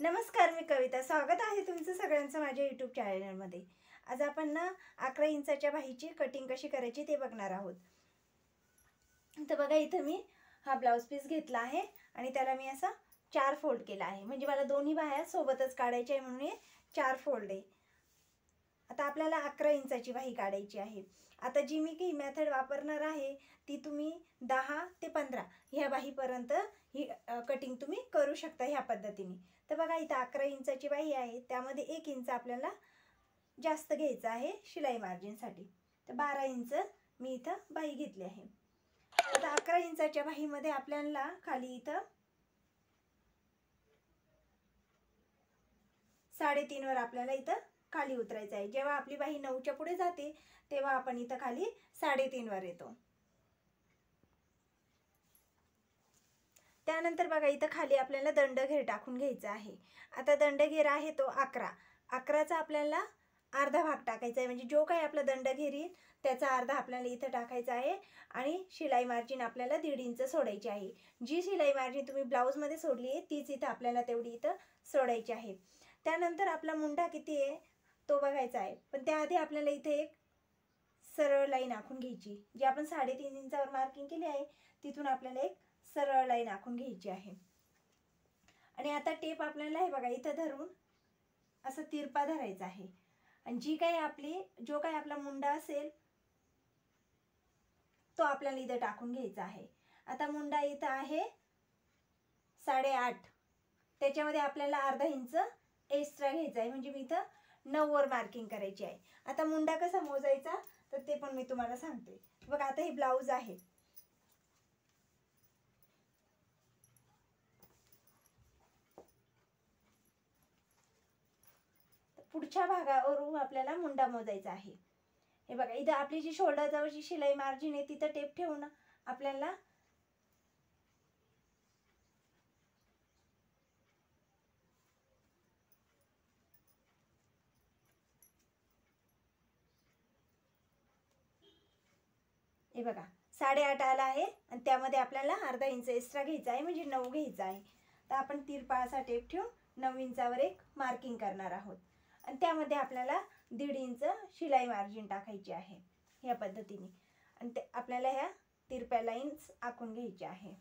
नमस्कार, मी कविता. स्वागत आहे तुमचं सगळ्यांचं माझ्या यूट्यूब चॅनलमध्ये. आज आपण ना 11 इंचाच्या बाहीची कटिंग कशी करायची ते बघणार आहोत. तर बघा, इथं मी हा ब्लाऊज पीस घेतला आहे आणि त्याला मी असा 4 फोल्ड केला आहे. म्हणजे मला दोन्ही बाह्या सोबतच काढायच्या आहे म्हणून हे 4 फोल्ड आहे. आता आपल्याला 11 इंचाची बाही काढायची आहे. आता जी मी काही मेथड वापरणार आहे ती तुम्ही 10 ते 15 ह्या बाहीपर्यंत ही कटिंग तुम्ही करू शकता ह्या पद्धतीने. तर बघा, इथं 11 इंचाची बाही आहे, त्यामध्ये 1 इंच आपल्याला जास्त घ्यायचं आहे शिलाई मार्जिनसाठी. तर 12 इंच मी इथं बाही घेतली आहे. आता 11 इंचाच्या बाहीमध्ये आपल्याला खाली इथं 3.5 वर आपल्याला इथं खाली उतरायचं आहे. जेव्हा आपली बाही 9च्या पुढे जाते तेव्हा आपण इथं खाली 3.5 वर येतो. त्यानंतर बघा, इथं खाली आपल्याला दंडघेर टाकून घ्यायचा आहे. आता दंडघेर आहे तो 11. 11चा आपल्याला अर्धा भाग टाकायचा आहे. म्हणजे जो काही आपला दंडघेर येईल त्याचा अर्धा आपल्याला इथं टाकायचा आहे. आणि शिलाई मार्जिन आपल्याला 1.5 इंच सोडायची आहे. जी शिलाई मार्जिन तुम्ही ब्लाऊजमध्ये सोडली आहे तीच इथं आपल्याला तेवढी इथं सोडायची आहे. त्यानंतर आपला मुंडा किती आहे तो बघायचा आहे. पण त्याआधी आपल्याला इथे एक सरळ लाईन आखून घ्यायची. जी आपण 3.5 इंचावर मार्किंग केली आहे तिथून आपल्याला एक सरळ लाईन आखून घ्यायची आहे. आणि आता टेप आपल्याला हे बघा इथं धरून असं तिरपा धरायचा आहे. आणि जो काही आपला मुंडा असेल तो आपल्याला इथं टाकून घ्यायचा आहे. आता मुंडा इथं आहे 8.5. त्याच्यामध्ये आपल्याला अर्धा इंच एक्स्ट्रा घ्यायचा आहे. म्हणजे मी इथं 9 वर मार्किंग करायची आहे. आता मुंडा कसा मोजायचा तर ते पण मी तुम्हाला सांगते. बघा, आता हे ब्लाऊज आहे. पुढच्या भागावरून आपल्याला मुंडा मोजायचा आहे. हे बघा, इथं आपली जी शोल्डर जवळची शिलाई मार्जिन आहे तिथं टेप ठेवून आपल्याला हे बघा 8.5 आला आहे आणि त्यामध्ये आपल्याला अर्धा इंच एक्स्ट्रा घ्यायचा आहे. म्हणजे 9 घ्यायचा आहे. तर आपण तिरपा असा टेप ठेवून 9 इंचावर एक मार्किंग करणार आहोत. आणि त्यामध्ये आपल्याला 1.5 इंच शिलाई मार्जिन टाकायची आहे ह्या पद्धतीने. आणि ते आपल्याला ह्या तिरप्या लाईन्स आखून घ्यायच्या आहे.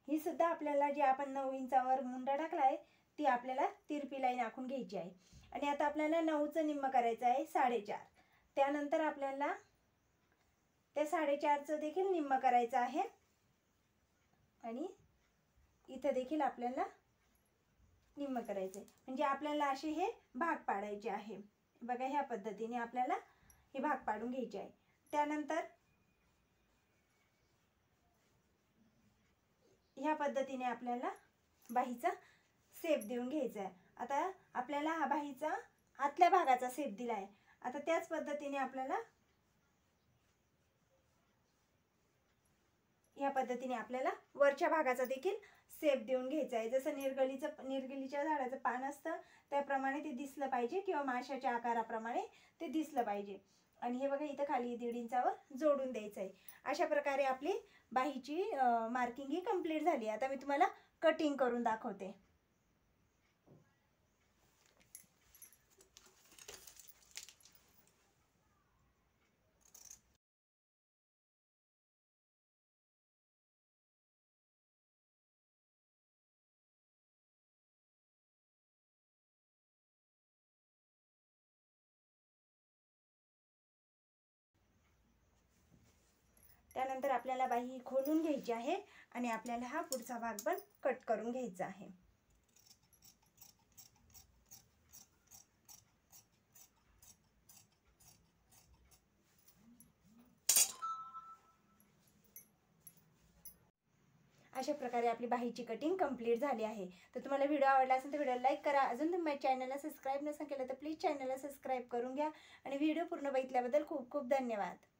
ही सुद्धा आपल्याला जी आपण 9 इंचावर मुंडा टाकला आहे ती आपल्याला तिरपी लाईन आखून घ्यायची आहे. आणि आता आपल्याला 9चं निम्म करायचं आहे 4.5. त्यानंतर आपल्याला त्या 4.5चं देखील निम्म करायचं आहे. आणि इथं देखील आपल्याला निम्म करायचं आहे. म्हणजे आपल्याला असे हे भाग पाडायचे आहे. बघा, ह्या पद्धतीने आपल्याला हे भाग पाडून घ्यायचे आहे. त्यानंतर ह्या पद्धतीने आपल्याला बाहीचा शेप देऊन घ्यायचा आहे. आता आपल्याला हा बाहीचा आतल्या भागाचा शेप दिला आहे. आता त्याच पद्धतीने आपल्याला ह्या पद्धतीने आपल्याला वरच्या भागाचा देखील शेप देऊन घ्यायचा आहे. जसं निर्गलीच्या झाडाचं पान असतं त्याप्रमाणे ते दिसलं पाहिजे किंवा माशाच्या आकाराप्रमाणे ते दिसलं पाहिजे. आणि हे बघा, इथं खाली 1.5 इंचावर जोडून द्यायचं आहे. अशा प्रकारे आपली बाहीची मार्किंग ही कंप्लीट झाली. आता मी तुम्हाला कटिंग करून दाखवते. त्यानंतर आपल्याला बाही खोलून घ्यायची आहे आणि आपल्याला हा पुढचा भाग पण कट करून घ्यायचा आहे. अशा प्रकारे आपली बाहीची कटिंग कंप्लीट झाली आहे. तर तुम्हाला व्हिडिओ आवडला असेल तर व्हिडिओला लाईक करा. अजून तुम्ही माझ्या चॅनलला सबस्क्राईब नसेल केलं तर प्लीज चॅनलला सबस्क्राईब करून घ्या. आणि व्हिडिओ पूर्ण बघितल्याबद्दल खूप खूप धन्यवाद.